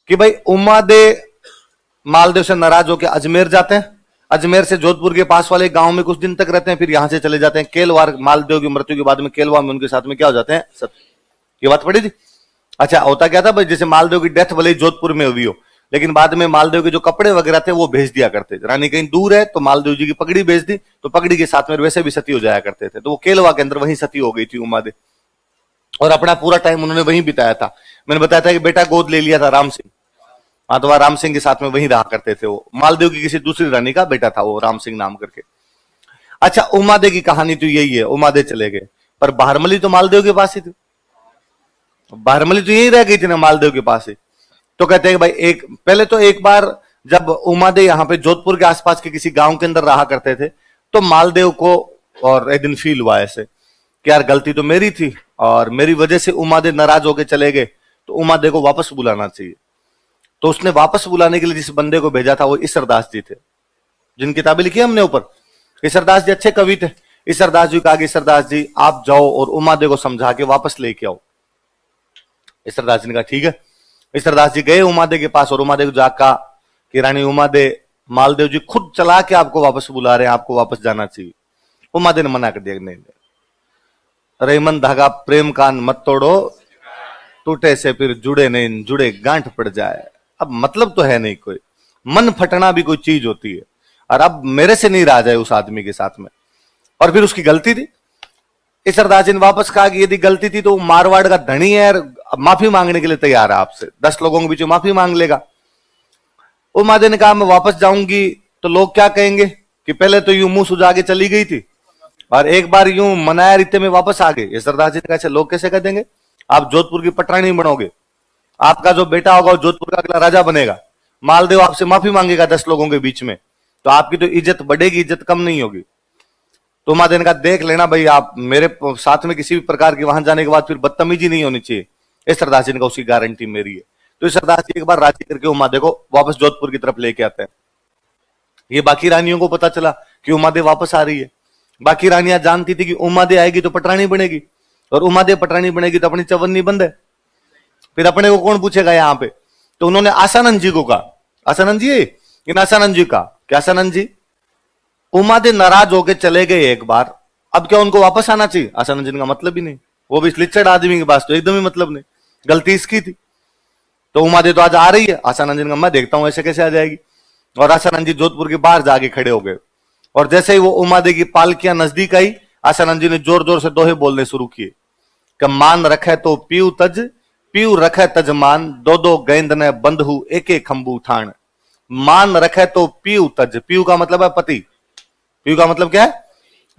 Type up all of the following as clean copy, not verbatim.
कि भाई उमादे मालदेव से नाराज होकर अजमेर जाते हैं, अजमेर से जोधपुर के पास वाले गांव में कुछ दिन तक रहते हैं, फिर यहां से चले जाते हैं केलवार। मालदेव की मृत्यु के बाद में केलवा में उनके साथ में क्या हो जाते हैं, सब ये बात पड़ी थी। अच्छा, होता क्या था भाई, जैसे मालदेव की डेथ भले ही जोधपुर में हुई हो, लेकिन बाद में मालदेव के जो कपड़े वगैरह थे वो भेज दिया करते थे। रानी कहीं दूर है तो मालदेव जी की पगड़ी भेज दी, तो पगड़ी के साथ में वैसे भी सती हो जाया करते थे। तो वो केलवा के अंदर वहीं सती हो गई थी उमादे, और अपना पूरा टाइम उन्होंने वहीं बिताया था। मैंने बताया था कि बेटा गोद ले लिया था राम सिंह, हाँ, तो वह राम सिंह के साथ में वहीं रहा करते थे। वो मालदेव की किसी दूसरी रानी का बेटा था वो, राम सिंह नाम करके। अच्छा, उमादे की कहानी तो यही है, उमादे चले गए, पर बारमली तो मालदेव के पास ही थी, बारमली तो यही रह गई थी ना मालदेव के पास ही। तो कहते हैं भाई पहले तो एक बार जब उमादे यहाँ पे जोधपुर के आसपास के किसी गांव के अंदर रहा करते थे, तो मालदेव को और एक दिन फील हुआ ऐसे कि यार गलती तो मेरी थी और मेरी वजह से उमादे नाराज होके चले गए, तो उमादे को वापस बुलाना चाहिए। तो उसने वापस बुलाने के लिए जिस बंदे को भेजा था वो ईसरदास जी थे, जिन किताबें लिखी हमने ऊपर। ईसरदास जी अच्छे कवि थे। ईसरदास जी कहा कि ईसरदास जी आप जाओ और उमादे को समझा के वापस लेके आओ। ईसरदास जी ने कहा ठीक है। ईसरदास जी गए उमादे के पास और उमादे को जाकर कहा कि रानी उमादे, मालदेव जी खुद चला के आपको वापस बुला रहे हैं, आपको वापस जाना चाहिए। उमादे ने मना कर दिया, नहीं, रेमन धागा प्रेम कान मत तोड़ो, टूटे से फिर जुड़े नहीं, जुड़े गांठ पड़ जाए। अब मतलब तो है नहीं कोई, मन फटना भी कोई चीज होती है, और अब मेरे से नहीं रहा जाए उस आदमी के साथ में। और फिर उसकी गलती थी। ईसरदास जी ने वापस कहा कि यदि गलती थी तो मारवाड़ का धनी है, माफी मांगने के लिए तैयार है आपसे, 10 लोगों के बीच माफी मांग लेगा। उमादे ने कहा मैं वापस जाऊंगी तो लोग क्या कहेंगे कि पहले तो यूं मुंह सुझा के चली गई थी और एक बार यूं मनाया रीते में वापस आ गए। ईसरदास जी ने कहा लोग कैसे कह देंगे, आप जोधपुर की पटरानी बनोगे, आपका जो बेटा होगा वो जोधपुर का अगला राजा बनेगा, मालदेव आपसे माफी मांगेगा 10 लोगों के बीच में, तो आपकी तो इज्जत बढ़ेगी, इज्जत कम नहीं होगी। तो उमादे ने कहा देख लेना भाई, आप मेरे साथ में किसी भी प्रकार की वहां जाने के बाद फिर बदतमीजी नहीं होनी चाहिए। ईसरदास जी ने कहा उसकी गारंटी मेरी है। तो ईसरदास जी एक बार राजी करके उमादे को वापस जोधपुर की तरफ लेके आते हैं। ये बाकी रानियों को पता चला कि उमादे वापस आ रही है। बाकी रानियां जानती थी कि उमादे आएगी तो पटरानी बनेगी, और उमादे पटरानी बनेगी तो अपनी चवन्नी बंद है, फिर अपने को कौन पूछेगा यहां पे। तो उन्होंने आसानंद जी को कहा, आसानंद जी, इन आसानंद जी का क्या, आसानंद जी उमादे नाराज होके चले गए एक बार, अब क्या उनको वापस आना चाहिए। आसानंद जी का मतलब ही नहीं, वो भी लिचड़ आदमी के पास तो एकदम ही मतलब नहीं, गलती इसकी थी। तो उमादे तो आज आ रही है। आसानंद जी ने कहा मैं देखता हूं ऐसे कैसे आ जाएगी। और आसानंद जी जोधपुर के बाहर जाके खड़े हो गए, और जैसे ही वो उमादे की पालकियां नजदीक आई, आसानंद जी ने जोर जोर से दोहे बोलने शुरू किए कि मान रखे तो पीऊ तज, पीऊ रखे तजमान, दो दो गेंद ने बंधु एक एक खंबू ठाण। मान रखे तो पीऊ तज, पीऊ का मतलब है पति, पीऊ का मतलब क्या है,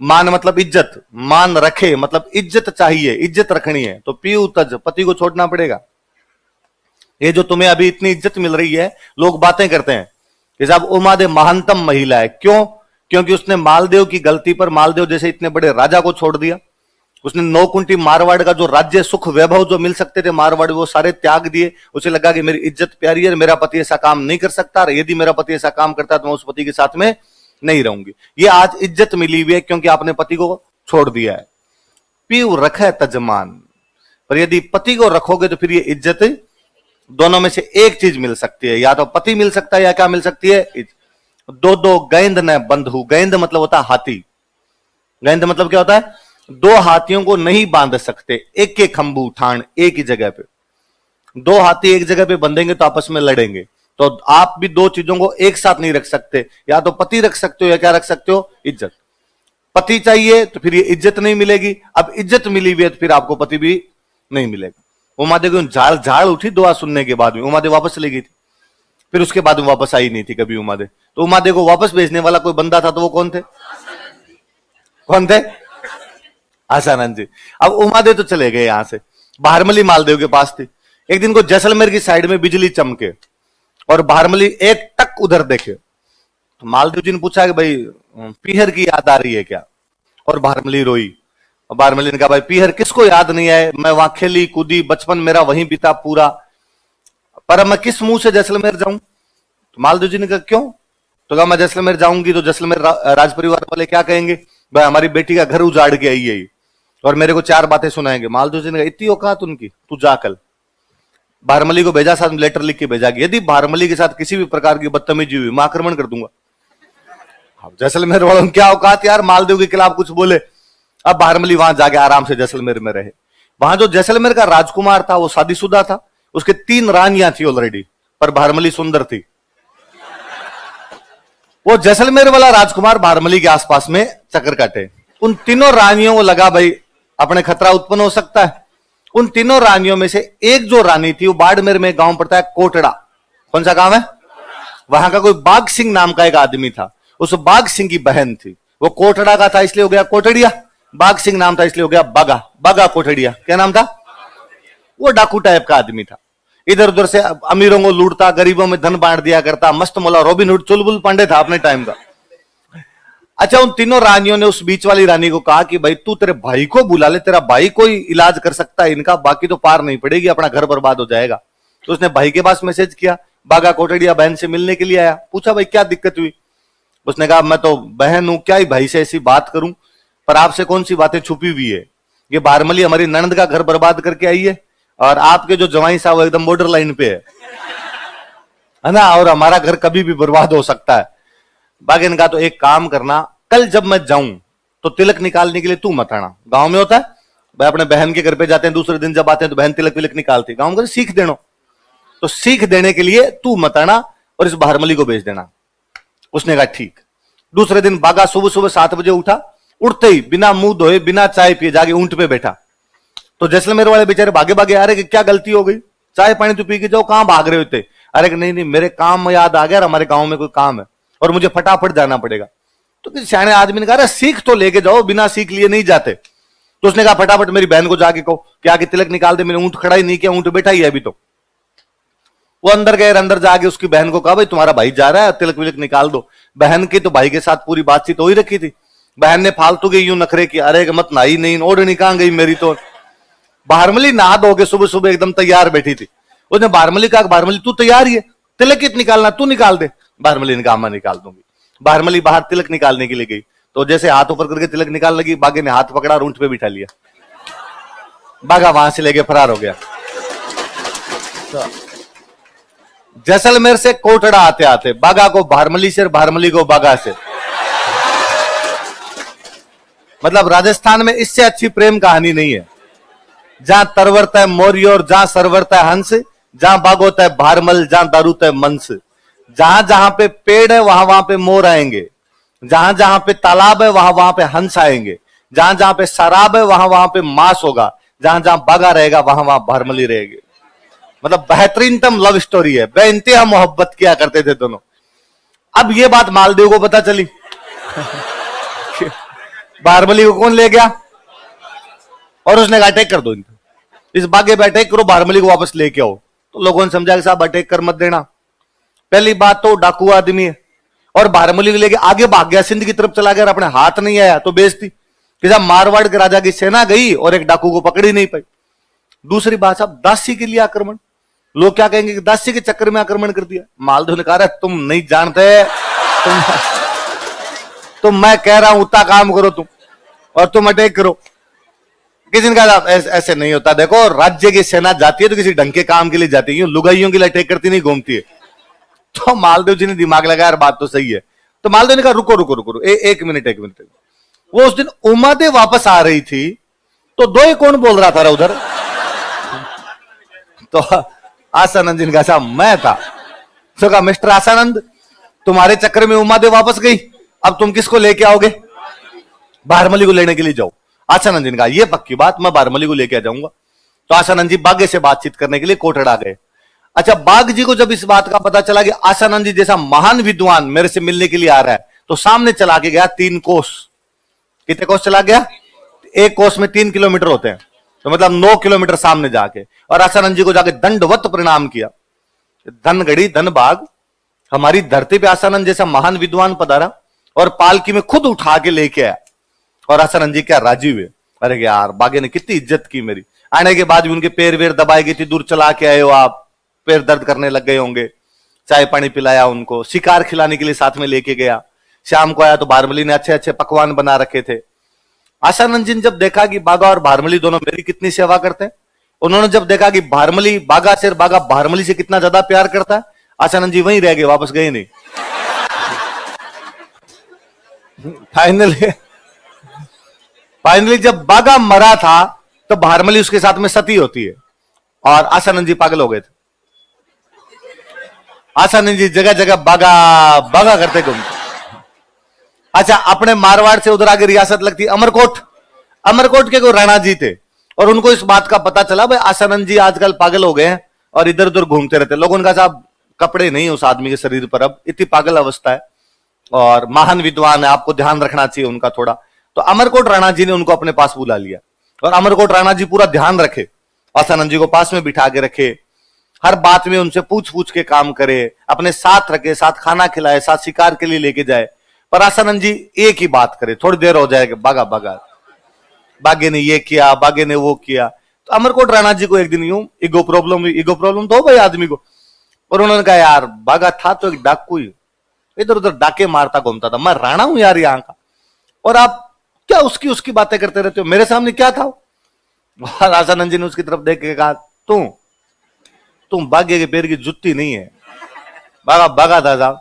मान मतलब इज्जत, मान रखे मतलब इज्जत चाहिए, इज्जत रखनी है, तो पीऊ तज पति को छोड़ना पड़ेगा। ये जो तुम्हें अभी इतनी इज्जत मिल रही है, लोग बातें करते हैं कि साहब उमादे महानतम महिला है। क्यों? क्योंकि उसने मालदेव की गलती पर मालदेव जैसे इतने बड़े राजा को छोड़ दिया। उसने 9 कुंटी मारवाड़ का जो राज्य सुख वैभव जो मिल सकते थे मारवाड़, वो सारे त्याग दिए। उसे लगा कि मेरी इज्जत प्यारी है, मेरा पति ऐसा काम नहीं कर सकता, यदि मेरा पति ऐसा काम करता तो मैं उस पति के साथ में नहीं रहूंगी। ये आज इज्जत मिली हुई है क्योंकि आपने पति को छोड़ दिया है। पीऊ रखे तजमान, पर यदि पति को रखोगे तो फिर ये इज्जत, दोनों में से एक चीज मिल सकती है, या तो पति मिल सकता है या क्या मिल सकती है, दो दो गेंद न बंधु। गेंद मतलब होता है हाथी, गेंद मतलब क्या होता है, 2 हाथियों को नहीं बांध सकते, एक एक खंबू ठाण, एक ही जगह पे 2 हाथी एक जगह पे बंधेंगे तो आपस में लड़ेंगे। तो आप भी 2 चीजों को एक साथ नहीं रख सकते, या तो पति रख सकते हो या क्या रख सकते हो, इज्जत। पति चाहिए तो फिर ये इज्जत नहीं मिलेगी, अब इज्जत मिली हुई है तो फिर आपको पति भी नहीं मिलेगा। उमादे को झाड़ झाड़ उठी दुआ सुनने के बाद में, उमादे वापस चली गई थी, फिर उसके बाद में वापस आई नहीं थी कभी उमादे। तो उमादे को वापस भेजने वाला कोई बंदा था, तो वो कौन थे, कौन थे, आसानंद जी। अब उमादे तो चले गए यहां से, बारमली मालदेव के पास थी। एक दिन को जैसलमेर की साइड में बिजली चमके और बारमली एक टक उधर देखे, तो मालदेव जी ने पूछा कि भाई पीहर की याद आ रही है क्या, और बारमली रोई। और बारमली ने कहा भाई पीहर किसको याद नहीं आए, मैं वहां खेली कूदी, बचपन मेरा वहीं बीता पूरा, पर मैं किस मुंह से जैसलमेर जाऊं। तो मालदेव जी ने कहा क्यों, तो कहा मैं जैसलमेर जाऊंगी तो जैसलमेर राज परिवार वाले क्या कहेंगे भाई हमारी बेटी का घर उजाड़ के आई है ये, और मेरे को 4 बातें सुनाएंगे। मालदेव जी ने कहा इतनी औकात उनकी, तू जा कल। भारमली को भेजा, साथ लेटर लिख के भेजा कि यदि भारमली के साथ किसी भी प्रकार की बदतमीजी हुई मैं आक्रमण कर दूंगा। अब जैसलमेर वालों की क्या औकात यार, मालदेव के खिलाफ कुछ बोले। अब भारमली वहां जाके आराम से जैसलमेर में रहे। वहां जो जैसलमेर का राजकुमार था वो शादीशुदा था, उसके 3 रानियां थी ऑलरेडी, पर भारमली सुंदर थी। वो जैसलमेर वाला राजकुमार भारमली के आसपास में चक्कर काटे। उन तीनों रानियों को लगा भाई अपने खतरा उत्पन्न हो सकता है। उन तीनों रानियों में से एक जो रानी थी वो बाड़मेर में गांव पड़ता है कोटड़ा। कौन सा गांव है? वहां का कोई बाघ सिंह नाम का एक आदमी था, उस बाघ सिंह की बहन थी। वो कोटड़ा का था इसलिए हो गया कोटड़िया, बाघ सिंह नाम था इसलिए हो गया बागा, बागा कोटड़िया। क्या नाम था? वो डाकू टाइप का आदमी था, इधर उधर से अमीरों को लूटता, गरीबों में धन बांट दिया करता, मस्त मौला रॉबिन हुड चुलबुल पांडे था अपने टाइम का। अच्छा, उन तीनों रानियों ने उस बीच वाली रानी को कहा कि भाई तू तेरे भाई को बुला ले, तेरा भाई कोई इलाज कर सकता है इनका, बाकी तो पार नहीं पड़ेगी, अपना घर बर्बाद हो जाएगा। तो उसने भाई के पास मैसेज किया, बागा कोटड़िया बहन से मिलने के लिए आया। पूछा भाई क्या दिक्कत हुई? उसने कहा मैं तो बहन हूं, क्या ही भाई से ऐसी बात करूं, पर आपसे कौन सी बातें छुपी हुई है। ये भारमली हमारी ननद का घर बर्बाद करके आई है, और आपके जो जवाई साहब वो एकदम बॉर्डर लाइन पे है ना, और हमारा घर कभी भी बर्बाद हो सकता है। बागेन का तो एक काम करना, कल जब मैं जाऊं तो तिलक निकालने के लिए तू मत आना। गांव में होता है भाई, अपने बहन के घर पे जाते हैं, दूसरे दिन जब आते हैं तो बहन तिलक विलक निकालती, गांव में सीख देना। तो सीख देने के लिए तू मत आना और इस भारमली को भेज देना। उसने कहा ठीक। दूसरे दिन बागा सुबह सुबह 7 बजे उठा, उठते ही बिना मुंह धोए बिना चाय पिए जाके ऊंट पे बैठा। तो जैसलमेर वाले बेचारे भागे भागे आ रहे कि क्या गलती हो गई, चाय पानी तो पी के जाओ, कहां भाग रहे होते? अरे नहीं नहीं मेरे काम में याद आ गया, हमारे गांव में कोई काम है और मुझे फटाफट जाना पड़ेगा। तो किसी सियाने आदमी ने कहा सीख तो लेके जाओ, बिना सीख लिए नहीं जाते। तो उसने कहा फटाफट मेरी बहन को जाके कहो कि आगे तिलक निकाल दे, मैंने ऊंट खड़ा ही नहीं किया, ऊंट बैठा ही है अभी। तो वो अंदर गए, अंदर जाके उसकी बहन को कहा भाई तुम्हारा भाई जा रहा है, तिलक विलक निकाल दो। बहन की तो भाई के साथ पूरी बातचीत हो ही रखी थी। बहन ने फालतू के यूं नखरे किया, अरे मत नहाई नहीं, ओढ़नी कहां गई मेरी। तो भारमली नहा धोके सुबह सुबह एकदम तैयार बैठी थी। उसने भारमली कहा भारमली तू तैयार ही है, तिलक कित निकालना, तू निकाल दे। भारमली ने कहा मैं निकाल दूंगी। भारमली बाहर तिलक निकालने के लिए गई, तो जैसे हाथ ऊपर करके तिलक निकाल लगी, बागे ने हाथ पकड़ा और ऊंट पे बिठा लिया। बागा वहां से लेके फरार हो गया। तो जैसलमेर से कोटड़ा आते आते बागा को भारमली से, भारमली को बागा से। मतलब राजस्थान में इससे अच्छी प्रेम कहानी नहीं है। जहां तरवरता है मौर्य और जहां सरवरता है हंस, जहां बाग होता है भारमल, जहां दारूता है मंस। जहां जहां पे पेड़ है वहां वहां पे मोर आएंगे, जहां जहां पे तालाब है वहां वहां पे हंस आएंगे, जहां जहां पे शराब है वहां वहां पे मांस होगा, जहां जहां बागा रहेगा वहां वहां भारमली रहेगी। मतलब बेहतरीनतम लव स्टोरी है, बेइंतहा मोहब्बत किया करते थे दोनों। अब ये बात मालदेव को पता चली। भारमली को कौन ले गया? और उसने कहा अटैक कर दो, इस बागे पे अटैक करो, भारमली को वापस लेके आओ। तो लोगों ने समझा कि साहब अटैक कर मत देना। पहली बात तो डाकू आदमी है, और भारमली को लेके आगे भाग गया, सिंध की तरफ चला गया, अपने हाथ नहीं आया तो बेइज्जती कि साहब मारवाड़ के राजा की सेना गई और एक डाकू को पकड़ ही नहीं पाई। दूसरी बात साहब दासी के लिए आक्रमण, लोग क्या कहेंगे कि दासी के चक्कर में आक्रमण कर दिया। मालदेव ने कहा तुम नहीं जानते, तुम मैं कह रहा हूं उतना काम करो तुम, और तुम अटैक करो। किसी ने कहा ऐसे नहीं होता, देखो राज्य की सेना जाती है तो किसी ढंग के काम के लिए जाती है, यूं लुगाइयों के लिए अटैक करती नहीं घूमती है। तो मालदेव जी ने दिमाग लगाया, यार बात तो सही है। तो मालदेव ने कहा रुको रुको रुको, एक मिनट। वो उस दिन उमादे वापस आ रही थी, तो दो ही कौन बोल रहा था उधर? तो आसानंद जी ने कहा साहब मैं था। तो कहा मिस्टर आसानंद तुम्हारे चक्कर में उमादे वापस गई, अब तुम किसको लेके आओगे? भारमली को लेने के लिए जाओ। आसानंद जी ने कहा ये पक्की बात, मैं भारमली को लेके आ जाऊंगा। तो आसानंद जी बागे से बातचीत करने के लिए कोटड़ा गए। अच्छा, बाग जी को जब इस बात का पता चला कि आसानंद जी जैसा महान विद्वान मेरे से मिलने के लिए आ रहा है, तो सामने चला के गया 3 कोस। कितने कोस चला गया? एक कोस में 3 किलोमीटर होते हैं, तो मतलब 9 किलोमीटर सामने जाके, और आसानंद जी को जाके दंडवत प्रणाम किया। धन गढ़ी धन बाग, हमारी धरती पे आसानंद जैसा महान विद्वान पधारा और पालकी में खुद उठा के लेके आया। और आसानंद जी क्या राजी हुए, अरे यार बागे ने कितनी इज्जत की मेरी। आने के बाद भी उनके पैर वेर दबाए गए थे, दूर चला के आए हो आप, पैर दर्द करने लग गए होंगे। चाय पानी पिलाया उनको, शिकार खिलाने के लिए साथ में लेके गया, शाम को आया तो भारमली ने अच्छे अच्छे पकवान बना रखे थे। आशानंद जी ने जब देखा कि बागा और भारमली दोनों मेरी कितनी सेवा करते हैं, उन्होंने जब देखा कि भारमली बागा से बागा भारमली से कितना ज्यादा प्यार करता है, आशानंद जी वहीं रह गए, वापस गए नहीं। फाइनली जब बागा मरा था तो भारमली उसके साथ में सती होती है और आशानंद जी पागल हो गए थे। आशानंद जी जगह जगह बागा बागा करते घूमते। अच्छा, अपने मारवाड़ से उधर आगे रियासत लगती अमरकोट। अमरकोट के कोई राणा जी थे और उनको इस बात का पता चला भाई आशानंद जी आजकल पागल हो गए हैं और इधर उधर घूमते रहते। लोगों ने कहा साहब कपड़े नहीं उस आदमी के शरीर पर, अब इतनी पागल अवस्था है और महान विद्वान है, आपको ध्यान रखना चाहिए उनका थोड़ा। तो अमरकोट राणा जी ने उनको अपने पास बुला लिया और अमरकोट राणा जी पूरा ध्यान रखे, आशानंद जी को पास में बिठा के रखे, हर बात में उनसे पूछ पूछ के काम करे, अपने साथ रखे, साथ खाना खिलाए, साथ शिकार के लिए लेके जाए। पर आशानंद जी एक ही बात करे, थोड़ी देर हो जाएगा बागा बागा, बागे ने ये किया, बागे ने वो किया। तो अमरकोट राणा जी को एक दिन यूं ईगो प्रॉब्लम तो हो भाई आदमी को, और उन्होंने कहा यार बागा था तो एक डाकू ही, इधर उधर डाके मारता घूमता था, मैं राणा हूं यार यहाँ का, और आप क्या उसकी उसकी बातें करते रहते हो, मेरे सामने क्या था। आशानंद जी ने उसकी तरफ देख के कहा तुम बागे के पैर की जुत्ती नहीं है, बागा बागा था साहब।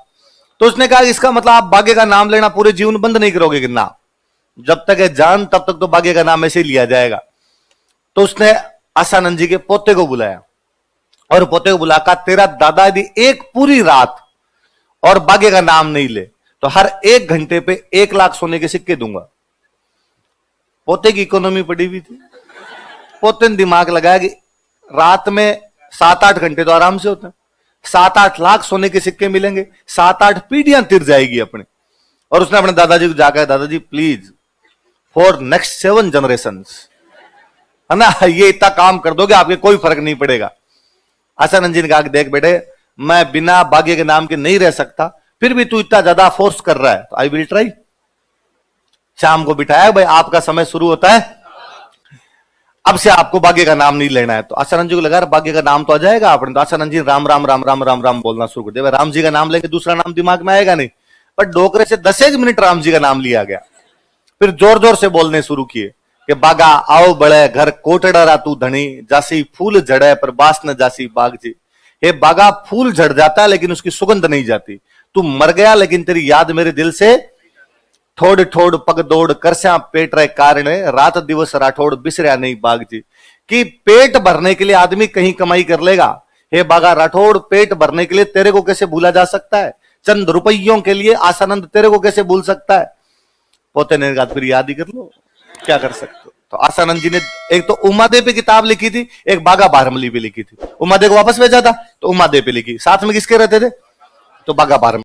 तो उसने कहा इसका मतलब आप बागे का नाम लेना पूरे जीवन बंद नहीं करोगे कि ना, जब तक है जान तब तक तो बागे का नाम ऐसे ही लिया जाएगा। तो उसने आशानंद जी के पोते को बुलाया और पोते को बुलाकर तेरा दादा यदि एक पूरी रात और बागे का नाम नहीं ले तो हर 1 घंटे पे 1 लाख सोने के सिक्के दूंगा। पोते की इकोनॉमी पड़ी हुई थी, पोते ने दिमाग लगाया कि रात में 7-8 घंटे तो आराम से होते हैं, 7-8 लाख सोने के सिक्के मिलेंगे, 7-8 पीढ़ियां तिर जाएगी अपने। और उसने अपने दादाजी को जाकर दादाजी प्लीज फॉर नेक्स्ट 7 जनरेशंस, है ना, ये इतना काम कर दोगे आपके कोई फर्क नहीं पड़ेगा। आशानंद जी ने कहा देख बेटे मैं बिना बागे के नाम के नहीं रह सकता, फिर भी तू इतना ज्यादा फोर्स कर रहा है तो आई विल ट्राई। शाम को बिठाया भाई आपका समय शुरू होता है, अब से आपको बागे का नाम नहीं लेना है। तो आशानंद जी को लगा बागे का नाम तो आ जाएगा आपने, तो आशानंद जी राम राम राम राम राम राम बोलना शुरू कर दिया। राम जी का नाम लेके दूसरा नाम दिमाग में आएगा नहीं, पर डोकरे से 10 मिनट राम जी का नाम लिया गया। फिर जोर जोर से बोलने शुरू किए कि बागा आओ बड़े घर कोटड़ा तू धनी, जासी फूल झड़े पर बास न जासी बाग जी। हे बागा फूल झड़ जाता है लेकिन उसकी सुगंध नहीं जाती, तू मर गया लेकिन तेरी याद मेरे दिल से ठोड़ ठोड़ पग दौड़ करस्या पेट रहे कारण, रात दिवस राठौड़ बिसरिया नहीं बाग जी। कि पेट भरने के लिए आदमी कहीं कमाई कर लेगा, हे बागा राठौड़ पेट भरने के लिए तेरे को कैसे भूला जा सकता है, चंद रुपयों के लिए आशानंद तेरे को कैसे भूल सकता है। पोते ने कहा फिर याद ही कर लो, क्या कर सकते हो। तो आशानंद जी ने एक तो उमादे पे किताब लिखी थी, एक बागा भारमली पे लिखी थी। उमादे को वापस भेजा था तो उमादे पे लिखी, साथ में किसके रहते थे तो बागा भारमली।